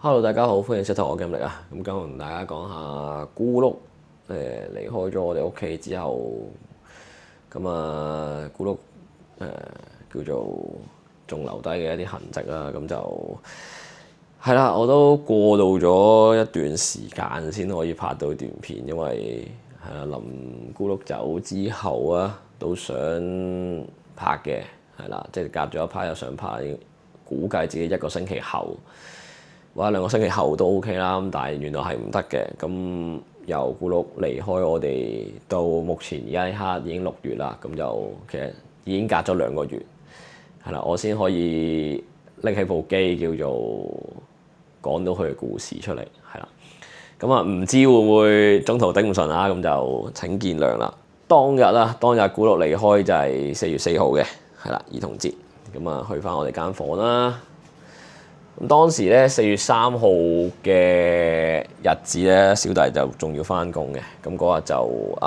Hello，大家好，歡迎收睇我嘅經歷啊！咁今日同大家講下咕碌離開咗我哋屋企之後，咁咕碌叫做仲留低嘅一啲痕跡啦。咁就係啦，我都過渡咗一段時間先可以拍到段片，因為係啦，臨咕碌走之後啊，都想拍嘅，係啦，即係隔咗一排又想拍，估計自己一個星期後，或者2個星期後都 OK 啦，咁但係原來係唔得嘅。咁由咕碌離開我哋到目前而家呢刻已經6月啦，咁就其實已經隔咗2個月，係啦，我先可以拎起部機叫做講到佢嘅故事出嚟，係啦。咁唔知會唔會中途頂唔順啊？咁就請見諒啦。當日咕碌離開就係4月4號嘅，係啦，兒童節。咁去翻我哋間房啦。咁當時咧4月3號嘅日子咧，小弟就仲要翻工嘅。咁嗰日就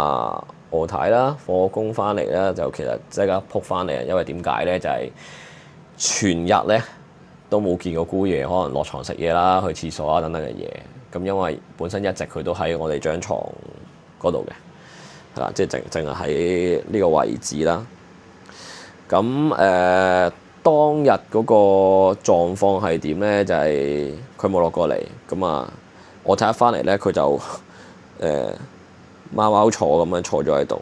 我太啦，放工翻嚟咧，就其實即刻撲翻嚟，因為點解咧？就係全日咧都冇見過姑爺，可能落床食嘢啦、去廁所啊等等嘅嘢。咁因為本身一直佢都喺我哋張床嗰度嘅，係啦，即係淨係喺呢個位置啦。咁當日嗰個狀況係點咧？就係佢冇落過嚟。咁我睇一翻嚟咧，佢就貓貓坐咁樣坐咗喺度，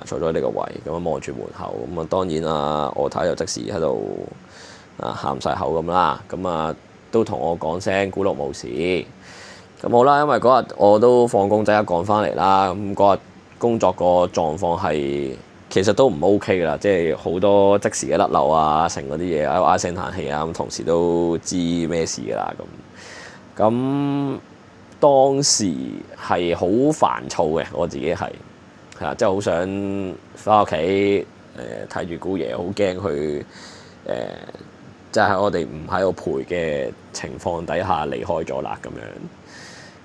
坐咗喺呢個位，咁樣望住門口。咁當然我睇就即時喺度喊晒口咁啦。咁都同我講聲咕碌冇事。咁好啦，因為嗰日我都放工即刻趕翻嚟啦。咁嗰日工作個狀況係其實都唔 OK 噶啦，即係好多即時嘅甩漏啊，成嗰啲嘢喺度唉聲嘆氣啊，咁同事都知咩事噶啦咁。當時係好煩躁嘅，我自己係啦，即係好想翻屋企睇住姑爺，好驚佢即係喺我哋唔喺度陪嘅情況底下離開咗啦咁樣。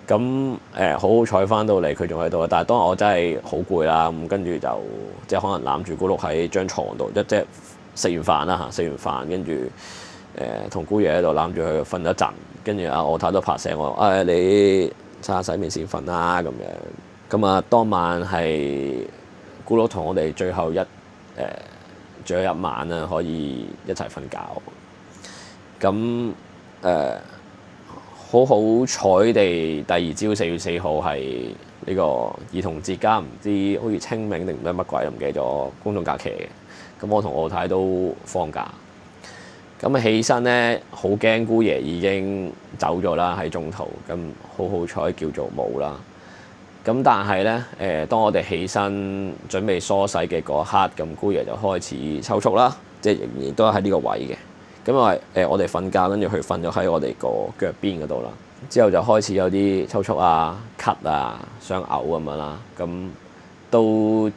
咁好彩翻到嚟佢仲喺度，但係當日我真係好攰啦，咁跟住就即係可能攬住咕碌喺張床度，即係食完飯啦嚇，食完飯跟住同姑爺喺度攬住佢瞓咗陣，跟住我太都拍醒我，你刷下洗面先瞓啦咁樣。咁當晚係咕碌同我哋最後一晚啦，可以一齊瞓覺。咁好彩地，第二朝4月4號係呢個兒童節加唔知好似清明定唔知乜鬼，唔記得咗公眾假期嘅。咁我同我太都放假。咁起身咧，好驚姑爺已經走咗啦，喺中途。咁好彩叫做冇啦。咁但係咧，當我哋起身準備梳洗嘅嗰一刻，咁姑爺就開始抽搐啦，即係仍然都喺呢個位嘅。咁因為我哋瞓覺，跟住佢瞓咗喺我哋個腳邊嗰度啦。之後就開始有啲抽搐啊、咳啊、想嘔咁樣啦。咁都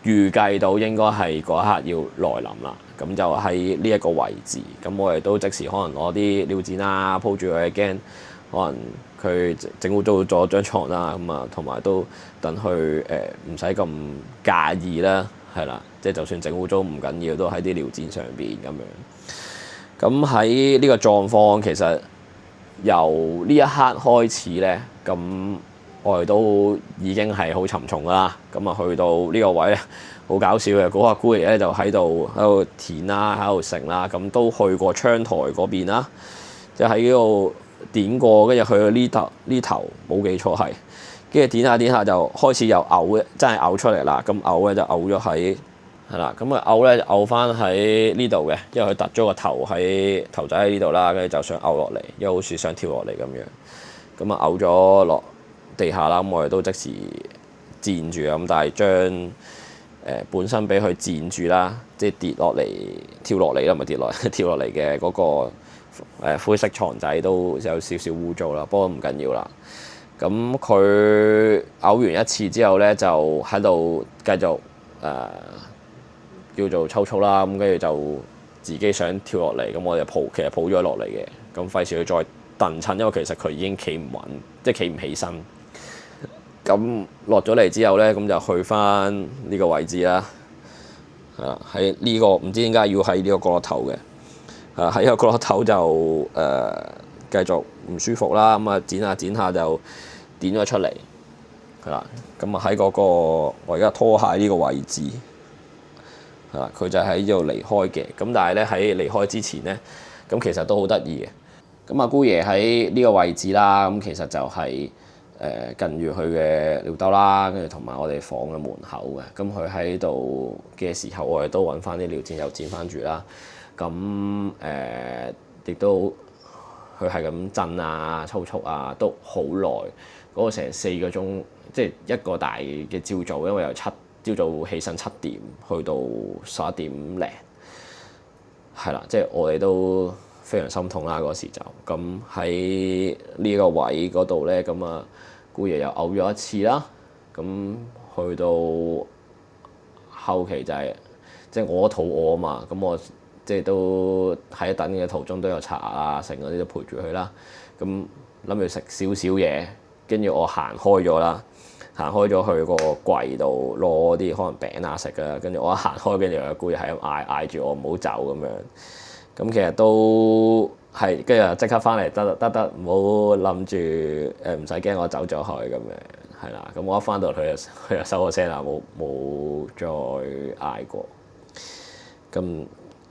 預計到應該係嗰一刻要來臨啦。咁就喺呢一個位置。咁我哋都即時可能攞啲尿墊啊鋪住佢，驚可能佢整污糟咗張床啦。咁同埋都等佢唔使咁介意啦，係啦。即係就算整污糟唔緊要，都喺啲尿墊上邊咁樣。咁喺呢個狀況，其實由呢一刻開始咧，咁我哋都已經係好沉重啦。咁去到呢個位咧，好搞笑嘅，嗰個姑爺咧就喺度填啦，喺度食啦，咁都去過窗台嗰邊啦，即係喺呢度點過，跟住去到呢頭冇記錯係，跟住點下就開始有嘔，真係嘔出嚟啦。咁嘔咧就嘔咗喺係啦，咁嘔咧就嘔翻喺呢度嘅，因為佢突咗個頭仔喺呢度啦，跟住就想嘔落嚟，因為好似想跳落嚟咁樣。咁嘔咗落地下啦，咁我哋都即時墊住咁，但係將本身俾佢墊住啦，即係跌落嚟跳落嚟啦，唔係跌落嚟跳落嚟嘅嗰個灰色床仔都有少少污糟啦，不過唔緊要啦。咁佢嘔完一次之後咧，就喺度繼續叫做抽搐啦，咁跟住就自己想跳落嚟，咁我哋其實抱咗落嚟嘅，咁費事佢再蹬親，因為其實佢已經企唔穩，即係企唔起身。咁落咗嚟之後咧，咁就去翻呢個位置啦，係啦，喺呢個唔知點解要喺呢個角落頭嘅，喺呢個角落頭就繼續唔舒服啦，咁啊剪下就點咗出嚟，係啦。咁啊喺嗰個我而家拖鞋呢個位置，係啦，佢就喺呢度離開嘅。咁但係咧喺離開之前咧，咁其實都好得意嘅。咁阿姑爺喺呢個位置啦，咁其實就係近住佢嘅尿兜啦，跟住同埋我哋房嘅門口嘅。咁佢喺度嘅時候，我哋都揾翻啲尿墊又墊翻住啦。咁亦都佢係咁震啊、抽搐啊，都好耐。嗰個成4個鐘，即係一個大嘅朝早，因為由朝早起身7點去到11點零，係啦，即係我哋都非常心痛啦嗰時就。咁喺呢個位嗰度咧，咁啊姑爺又嘔咗一次啦。咁去到後期就係即係我肚餓啊嘛，咁我即係都喺等嘅途中都有刷牙啊，成嗰啲都陪住佢啦。咁諗住食少少嘢，跟住我行開咗啦，行開咗去個櫃度攞啲可能餅啊食啊。跟住我一行開，跟住阿姑爺係咁嗌住我唔好走咁樣。咁其實都係跟住即刻翻嚟，得唔好諗住唔使驚我走咗去咁樣，係啦。咁我一翻到佢就收咗聲啦，冇再嗌過。咁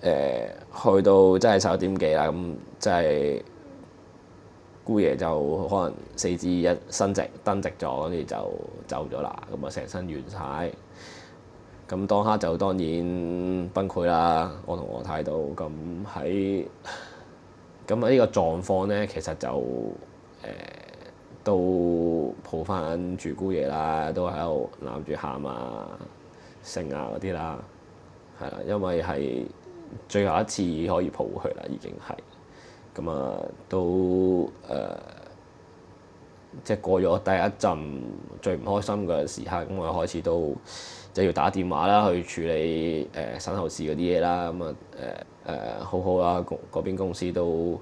去到真係11點幾啦，咁真係姑爺就可能四肢一伸直蹬直咗，跟住就走咗啦。咁啊成身軟晒。咁當刻就當然崩潰啦，我同我太都咁喺呢個狀況咧，其實就都抱翻住姑爺啦，都喺度攬住喊啊、剩啊嗰啲啦，係啦，因為係最後一次可以抱佢啦，已經係咁啊，都即係過咗第一陣最唔開心嘅時刻，咁我開始都就要打電話啦，去處理身後事嗰啲嘢啦。咁好好啦，嗰邊公司都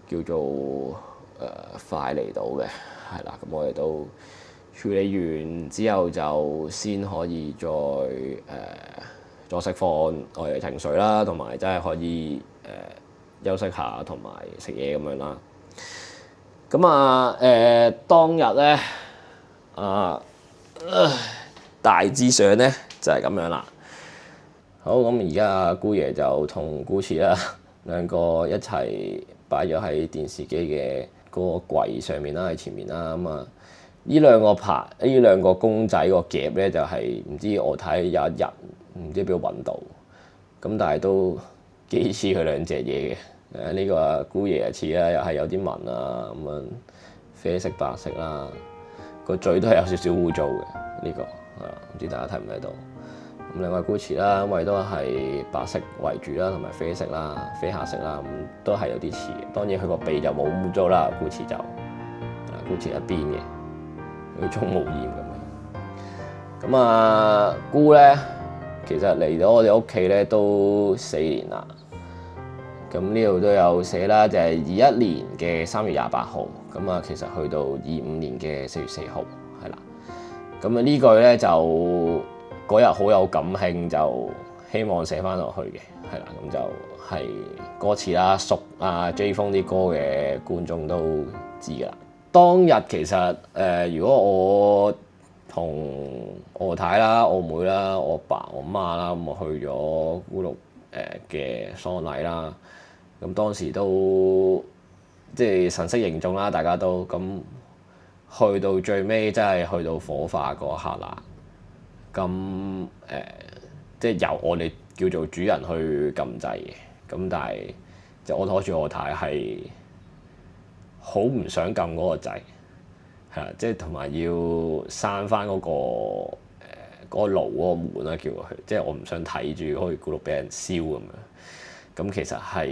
叫做快嚟到嘅，係啦。咁我哋都處理完之後，就先可以再釋放我哋情緒啦，同埋真係可以休息下，同埋食嘢咁樣啦。咁當日咧大致上咧就係咁樣啦。好，咁而家阿姑爺就同姑慈啦兩個一齊擺咗喺電視機嘅嗰個櫃上面啦，喺前面啦。咁啊，呢兩個公仔個夾咧就係唔知我睇有一日唔知邊度揾到，咁但係都幾似佢兩隻嘢嘅。呢個阿姑爺似啦，又係有啲紋啊咁樣，啡色白色啦，個嘴都係有少少污糟嘅呢個。唔知大家睇唔睇到？咁另外姑慈啦，因為都係白色為主啦，同埋啡色啦、啡褐色啦，咁都係有啲似嘅。當然佢個鼻就冇污糟啦，姑慈就姑慈一邊嘅，佢鍾無艷咁樣。咁姑咧，其實嚟到我哋屋企咧都4年啦。咁呢度都有寫啦，就係21年嘅3月28號。咁啊，其實去到25年嘅4月4號，係啦。咁呢句咧就嗰日好有感興，就希望寫翻落去嘅，係啦。咁就係歌詞啦，熟J 風啲歌嘅觀眾都知㗎啦。當日其實如果我同我太啦、我妹啦、我爸、我媽啦，咁我去咗姑六嘅喪禮啦。咁當時都即係神色凝重啦，大家都咁去到最尾，真係去到火化嗰刻啦。咁即係由我哋叫做主人去撳掣嘅。咁但係就我拖住我太係好唔想撳嗰個掣，係啦，即係同埋要閂翻嗰個爐嗰個門啦，叫佢，即係我唔想睇住好似咕嚕俾人燒咁樣。咁其實係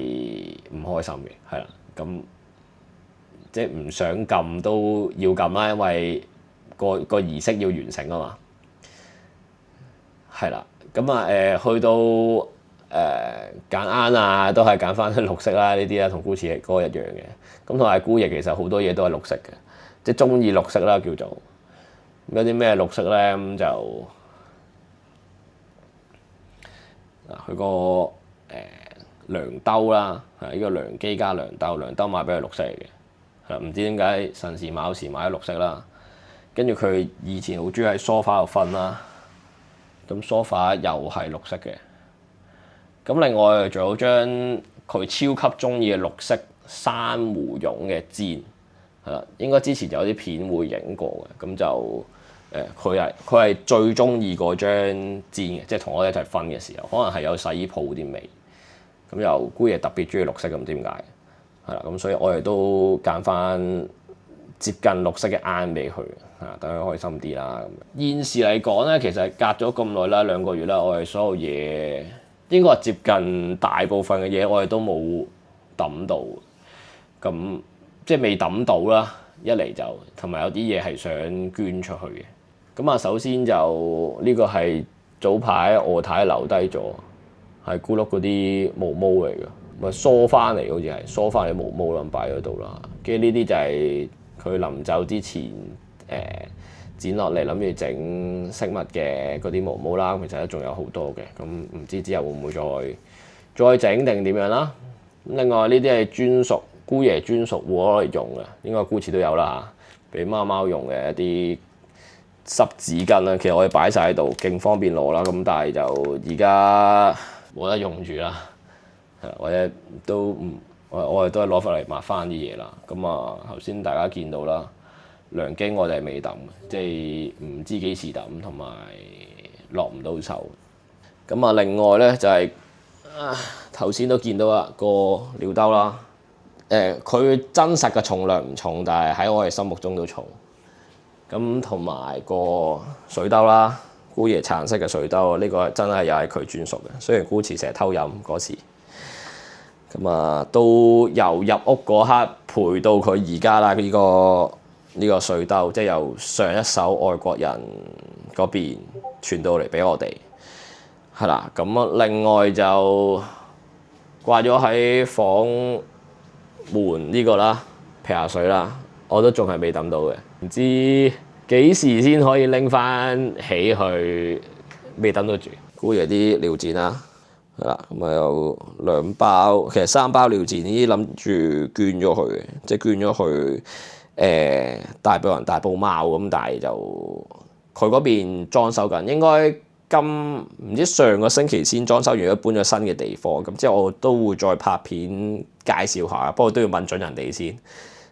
唔開心嘅，係啦。咁即係唔想撳都要撳啦，因為個儀式要完成啊嘛。係啦，咁去到揀啱啊，都係揀翻綠色啦，呢啲啦，同姑慈嘅歌一樣嘅。咁同埋姑爺其實好多嘢都係綠色嘅，即係中意綠色啦，叫做有啲咩綠色咧？咁就佢個糧兜啦，係呢個糧機加糧兜，糧兜買俾佢綠色嚟嘅，係啦，唔知點解神時卯時買咗綠色啦。跟住佢以前好中意喺梳化度瞓啦，咁梳化又係綠色嘅。咁另外仲有張佢超級中意嘅綠色珊瑚絨嘅氈，係啦，應該之前有啲片會影過嘅，咁就佢係最中意嗰張氈嘅，即係同我哋一齊瞓嘅時候，可能係有洗衣鋪啲味，咁又姑爺特別中意綠色，咁唔知點解，係啦，咁所以我哋都揀翻接近綠色嘅啱俾佢，等佢開心啲啦。現時嚟講咧，其實隔咗咁耐啦，2個月啦，我哋所有嘢應該係接近大部分嘅嘢，我哋都冇抌到，咁即係未抌到啦。一嚟就同埋有啲嘢係想捐出去嘅。咁啊，首先就呢個係早排我太留低咗，係咕碌嗰啲毛毛嚟嘅，咪梳翻嚟，好似係梳翻嚟毛毛咁擺喺度啦。跟住呢啲就係佢臨走之前剪落嚟諗住整飾物嘅嗰啲毛毛啦。其實都仲有好多嘅，咁唔知之後會唔會再整定點樣啦？咁另外呢啲係專屬姑爺專屬戶攞嚟用嘅，應該姑池都有啦嚇，俾貓貓用嘅一啲濕紙巾啦。其實我哋擺晒喺度，勁方便攞啦。咁但係就而家冇得用住啦，或者都唔我哋都係攞翻嚟抹翻啲嘢啦。咁啊頭先大家見到啦，涼經我哋係未抌，即係唔知幾時抌，同埋落唔到手。咁啊另外咧就係頭先都見到啦個尿兜啦。佢真實嘅重量唔重，但係喺我哋心目中都重。咁同埋個水兜啦，姑爺橙色嘅水兜，呢個真係又係佢專屬嘅。雖然姑池成日偷飲嗰時，咁啊都由入屋嗰刻陪到佢而家啦。呢個水兜，即係由上一手外國人嗰邊傳到嚟俾我哋，係啦。咁啊另外就掛咗喺房門呢個啦，皮下水啦，我都仲係未抌到嘅，唔知幾時先可以拎翻起去，未抌到住。姑爺啲尿墊啦，係啦，咁啊有2包，其實3包尿墊呢啲諗住捐咗佢嘅，即係捐咗去大埔人大埔貓咁，但係就佢嗰邊裝修緊，應該唔知上個星期先裝修完，搬咗新嘅地方，咁之後我都會再拍片介紹下，不過都要問準人哋先，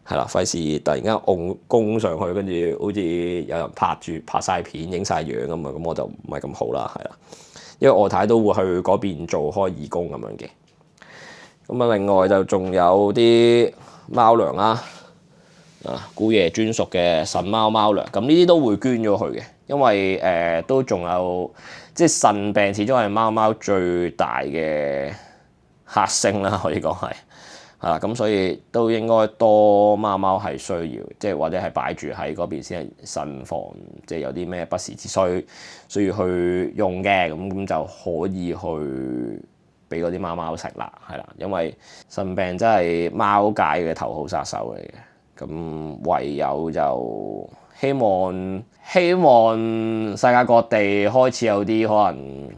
係啦，費事突然間攻上去，跟住好似有人拍晒片、影晒樣咁啊，咁我就唔係咁好啦，係啦，因為我太都會去嗰邊做開義工咁樣嘅。咁啊，另外就仲有啲貓糧啦，姑爺專屬嘅腎貓糧，咁呢啲都會捐咗去嘅。因為都仲有即係腎病，始終係貓貓最大嘅克星啦，可以講係啦。咁所以都應該多貓貓係需要，即係或者係擺住喺嗰邊先係慎防，即係有啲咩不時之需要去用嘅，咁就可以去俾嗰啲貓貓食啦，係啦。因為腎病真係貓界嘅頭號殺手嚟嘅，咁唯有就希望世界各地開始有啲可能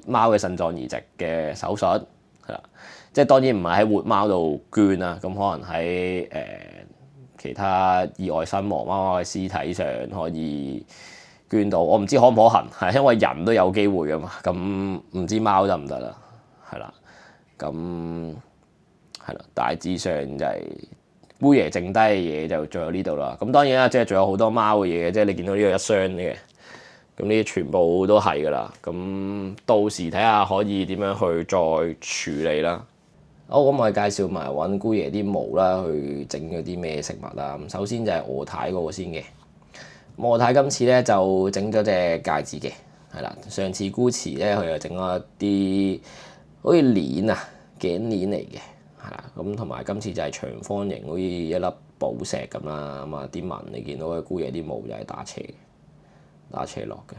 貓嘅腎臟移植嘅手術，係啦，即係當然唔係喺活貓度捐啦，咁可能喺其他意外身亡貓貓嘅屍體上可以捐到，我唔知可唔可行，係因為人都有機會㗎嘛，咁唔知貓得唔得啦，係啦，咁係啦，大致上就係姑爺剩低嘅嘢就仲有呢度啦，咁當然啦，即係仲有好多貓嘅嘢，即係你見到呢個一箱嘅，咁呢啲全部都係㗎啦，咁到時睇下可以點樣去再處理啦。好，咁我哋介紹埋揾姑爺啲毛啦，去整咗啲咩食物啦。咁首先就係我太嗰個先嘅，我太今次咧就整咗隻戒指嘅，係啦，上次姑池咧佢又整咗一啲好似鏈啊頸鏈嚟嘅。係啦，咁同埋今次就係長方形，好似一粒寶石咁啦。咁啊啲紋你見到嘅姑爺啲毛就係打斜落嘅。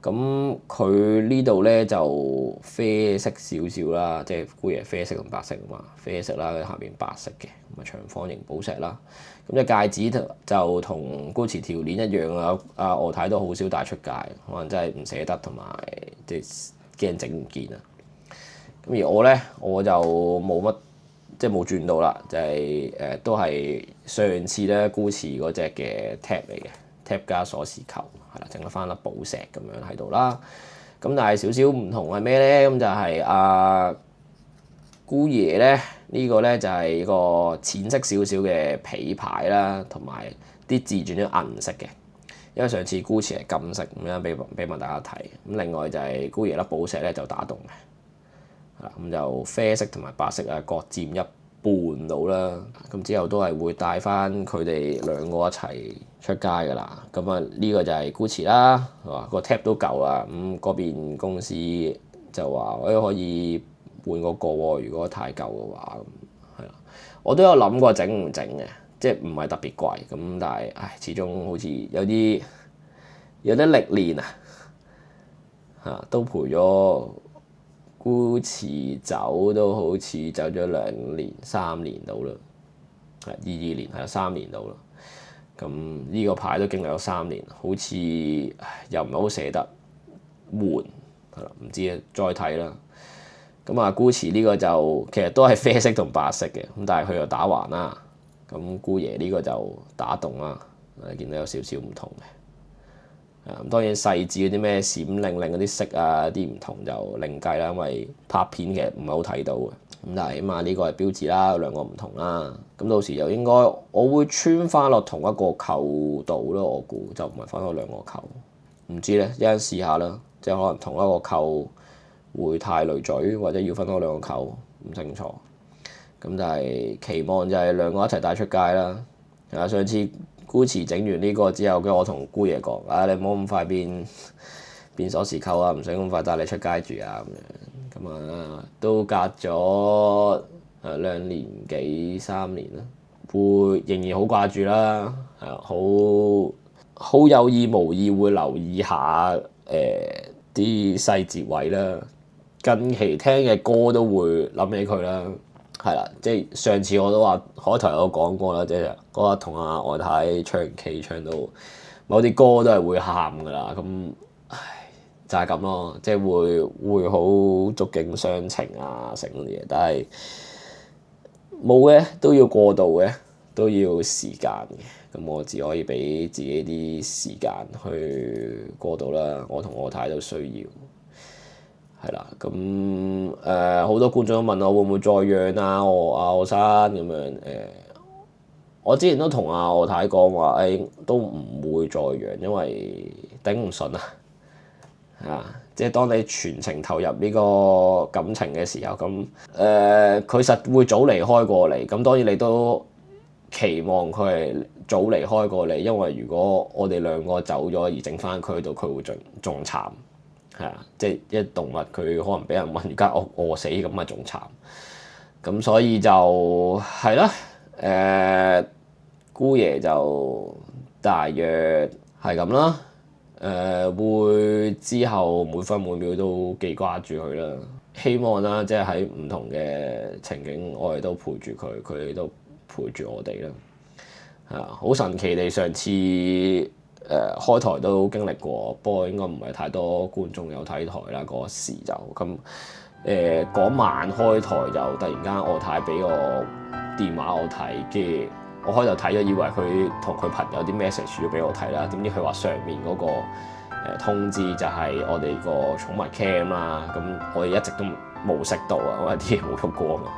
咁佢呢度咧就啡色少少啦，即係姑爺啡色同白色啊嘛，啡色啦，下邊白色嘅，咁啊長方形寶石啦。咁隻戒指就同姑池條鏈一樣啊。阿我太都好少帶出街，可能真係唔捨得，同埋即係驚整唔見啊。咁而我咧我就冇乜即係冇轉到啦，就係、都係上次咧 Gucci 嗰隻嘅 tab 嚟嘅 tab 加鎖匙扣，係啦，整咗翻粒寶石咁樣喺度啦。咁但係少少唔同係咩咧？咁就係姑爺咧呢個咧就係個淺色少少嘅皮牌啦，同埋啲字轉咗銀色嘅。因為上次 Gucci 係金色咁樣俾大家睇。咁另外就係姑爺粒寶石咧就打洞嘅，係啦，咁就啡色同埋白色啊各佔一半到啦。咁之後都係會帶翻佢哋兩個一齊出街㗎啦。咁啊呢個就係 Gucci 啦，係嘛，個 tab 都夠啦。咁嗰邊公司就話可以換個喎，如果太舊嘅話，咁係啦。我都有諗過整唔整嘅。即係唔係特別貴咁，但係始終好似有啲歷練啊嚇，都陪咗 Gucci 走，都好似走咗2年3年到啦，係22年係3年到啦。咁呢個牌都經歷咗3年，好似又唔係好捨得換係啦，唔知啊，再睇啦。咁啊 Gucci 呢個就其實都係啡色同白色嘅，咁但係佢又打橫啦。咁姑爺呢個就打洞啦，你見到有少少唔同嘅。咁當然細緻嗰啲咩閃靈靈嗰啲色啊，啲唔同就另計啦，因為拍片其實唔係好睇到嘅。咁但係起碼呢個係標誌啦，兩個唔同啦。咁到時就應該我會穿翻落同一個扣度咯，我估就唔係翻落兩個扣。唔知咧，一陣試下啦，即係可能同一個扣會太累贅，或者要分開兩個扣，唔清楚。咁就係期望就係兩個一齊帶出街啦。上次 Gucci 整完呢個之後，跟住我同姑爺講：你唔好咁快變鎖匙扣啊，唔使咁快帶你出街住啊咁樣。咁啊都隔咗2年幾3年啦，會仍然好掛住啦，好有意無意會留意下啲細節位啦。近期聽嘅歌都會諗起佢啦。係啦，即係上次我都話開頭有講過啦，即係嗰日同阿外太唱 K 唱到某啲歌都係會喊㗎啦，咁就係咁咯，即係會好觸景傷情啊成啲嘢，但係冇嘅都要過渡嘅，都要時間嘅，咁我只可以俾自己啲時間去過渡啦，我同我太都需要。係啦，咁好多觀眾都問我會唔會再養啊？我生咁樣我之前都同我太講話，都唔會再養，因為頂唔順啊！即係當你全程投入呢個感情嘅時候，咁佢實會早離開過嚟。咁當然你都期望佢係早離開過嚟，因為如果我哋兩個走咗而剩翻佢度，佢會仲慘。係啊，即係一動物佢可能俾人困而家餓死咁咪仲慘，咁所以就係啦，姑爺就大約係咁啦，會之後每分每秒都記掛住佢啦，希望啦，即係喺唔同嘅情景，我哋都陪住佢，佢哋都陪住我哋啦，係啊，好神奇地上次。開台都經歷過，不過應該唔係太多觀眾有睇台啦。嗰時就咁嗰晚開台就突然間我太俾個電話我睇，跟住我開頭睇咗以為佢同佢朋友啲 message 要俾我睇啦，點知佢話上面嗰個通知就係我哋個寵物 cam 啦，咁我哋一直都冇識到啊，因為啲嘢冇喐過啊嘛。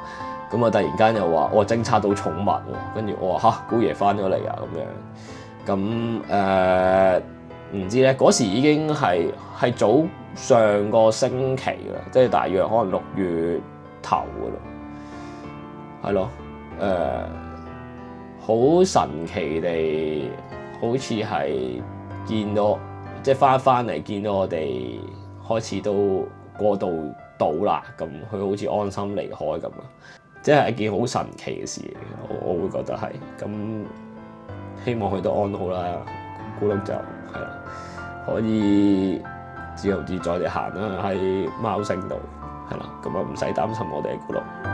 咁啊突然間又話我偵測到寵物喎，跟住我話嚇姑爺翻咗嚟啊咁樣。咁唔知咧，嗰時已經係早上個星期啦，即係大約可能6月頭噶啦，係咯，好神奇地，好似係見到即係翻嚟見到我哋開始都過渡到啦，咁佢好似安心離開咁啊，即係一件好神奇嘅事嚟，我會覺得係咁。希望佢都安好啦，咕碌就係啦，可以自由自在地行啦喺貓星度，係啦，咁啊唔使擔心我哋嘅咕碌。